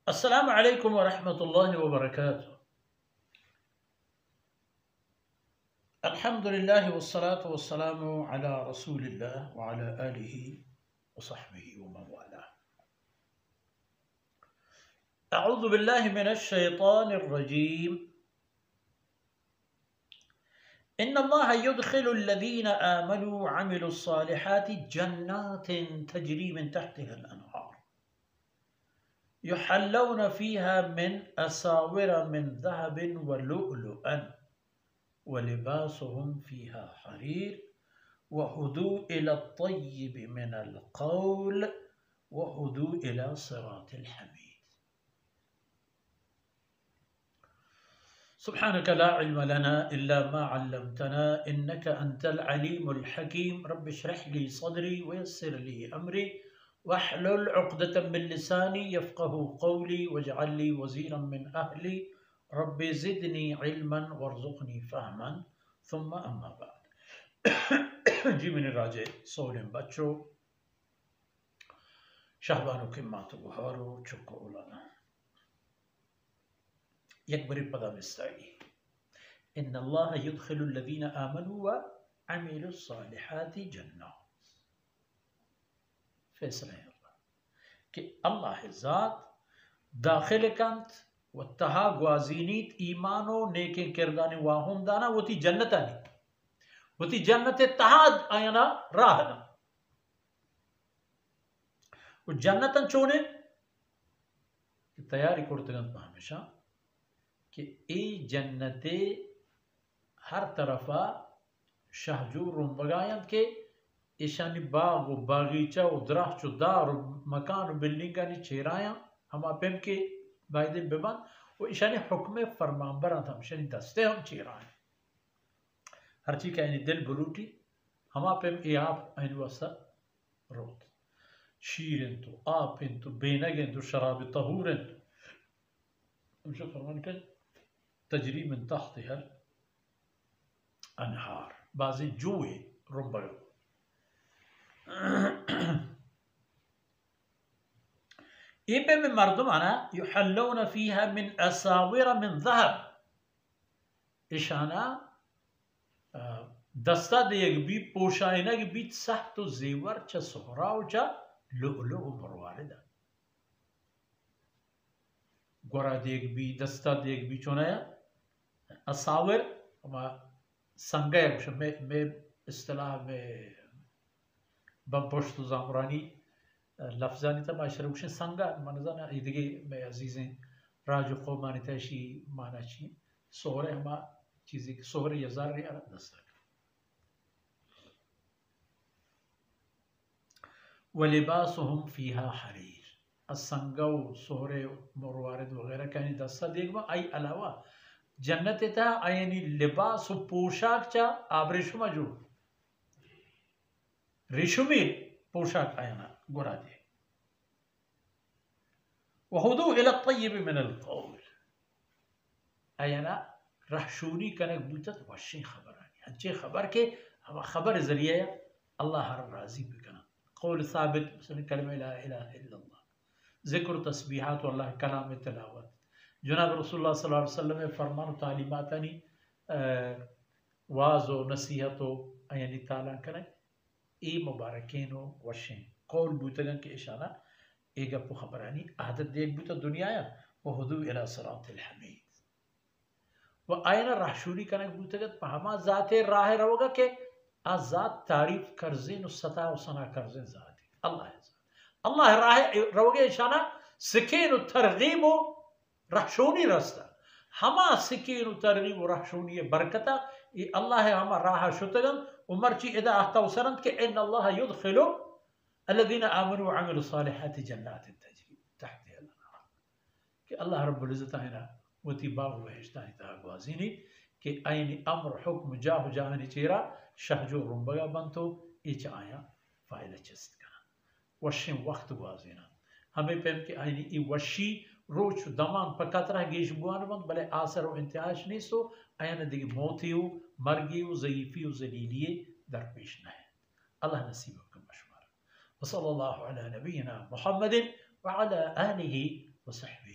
अस्सलामु अलैकुम वरहमतुल्लाहि वबरकातुह। अल्हम्दुलिल्लाह वस्सलातु वस्सलामु अला रसूलिल्लाह व अला आलिहि व सहबिहि व मन वाला। अऊज़ु बिल्लाहि मिनश शैतानिर रजीम। इन्नल्लाह युदखिलुल लज़ीना आमनू व अमिलुस सालिहाति जन्नातिन तजरी मिन तहतिहल अनहार युहल्लौना फ़ीहा मिन असाविर मिन ज़हबिन व लुअलुअन व लिबासुहुम फ़ीहा हरीर व हुदू इला तय्यिब मिनल क़ौल व हुदू इला सिरातिल हमीद। सुब्हानक ला इल्म लना इल्ला मा अल्लमतना इन्नका अंतल अलीमुल हकीम। रब्बि इश्रह ली सदरी व यस्सिर ली अमरी वहलुल उक़दतम मिन लिसानी यफ़क़हू क़ौली वजअल ली वज़ीरम मिन अहली रब्बि ज़िदनी इल्मन वरज़ुक़नी फ़हमन सुम्मा अम्मा बाद। जी मेरे राजे सोलेम बच्चों, शाहबानो किम्मातो बुहारो चुको उलाना एक बड़ी पदा मिस्ताई। इन्नल्लाह युदखिलुल लज़ीना आमनू व अमिलुस सालिहाति जन्नात। फैसला है अल्लाह कि अल्लाह ज़ात दाखिल कंत व तहा ग्वाजीनीत ईमानो नेके किरदानी वाहुम दाना वती जन्नतानी वती जन्नत तहा आयना राहना वो जन्नतन चोने तैयारी करते हमेशा कि ए जन्नते हर तरफा शहजूर बगायत के ईशानी बाग व बागीचा व दरख्त दार मकान बिल्डिंगा ने चेराया हम पेम के वायदे बेबन वो ईशानी हुक्म फरमांबर था ईशानी दस्ते हम चेराए हर चीज का दिल बलूटी हम पेम ए आप वसा रोत शीरन तो आप तो बेनगन तो शराब तहूरन उनसे फरमान कर तजरी मिन तहतिहा अनहार बाजी जुए रुम्बल इपे में मर्दम आना युहल्लौना फीहा मिन असाविर मिन ज़हब इशाना दस्ता देग भी पोशाइना के बीच सख्त जेवर च सोहराव च लुअलु मरवालिदा गोरा देग भी दस्ता देग भी चुनाया असाविर संगय में इस्तिलाह में बंपोश्त ज़ामरानी लफ्ज़ानी था माशरुक्ष संगा मनज़ाना इधगे में अजीज़ें राजू क़ौमानी तैशी माना ची सोहरे हमा चीज़ें की सोहरे यज़ार रे अरा दस्ता व लिबासुहुम फ़ीहा हरीर असंगव सोहरे मरवारिद वगैरह कहनी दस्ता देखबा आई अलावा जन्नत था आयनी लिबास व पोशाक चा आप रेशुमा जो रेशुमी पोशाक आयना गोरा दे वहुदू इला तय्यिब मिनल क़ौल आयना रहशूनी कनक बुतत वशे खबर आनी अच्छे खबर के हम खबर जरिए अल्लाह हर राजी बिकना कौल साबित कलमा ला इलाहा इल्लल्लाह ज़िक्र तस्बीहात अल्लाह कलाम तिलावत जनाब रसूलुल्लाह सल्लल्लाहु अलैहि वसल्लम में फरमान तालीमातानी वाज़ो नसीहतो यानी ताला कने ए मुबारकेनो वशें कौल बुतगन के इशारा एक अपो खबरानी आदत देख बुता दुनिया व हुदू इला सिरातिल हमीद व आयना राशूरी कनक बुतगत पहमा जाते राह रहोगा के आजाद तारीफ करजिन सता व सना करजिन जाती अल्लाह राह रहोगे इशारा सिकीन तरगीब रहशूनी रास्ता हमा सिकीन तरगीब रहशूनी बरकता ये अल्लाह हमा राह शुतगन उमरची इदा अख्तवसरंत के इन अल्लाह युदखिलु अल्लज़ीना आमनू व अमिलुस सालिहाति जन्नातिन तजरी तहतिहा अल-अनहार कि अल्लाह रब्बुल इज़्ज़त है वती बाग बहिश्ता ता ग्वाज़ीनी कि आईनी अम्र हुक्म जाह जहानी चेरा शहजो रुम्बगा बनतो इच आया फायदा चस्त का वशिम वक्त ग्वाज़ीना हमें पेम के आईनी ई वशी रोच दमान पकतरा गेश बुआन बंद भले आसर व इंतहाश नहीं सो आयना दिगी मौतियु मरगियु ज़ईफ़ियु ज़लीलिये दरपेश न है अल्लाह नसीब का मशवरा। वसल्लल्लाहु अला नबीना मुहम्मदिन व अला आलिहि व सहबिहि।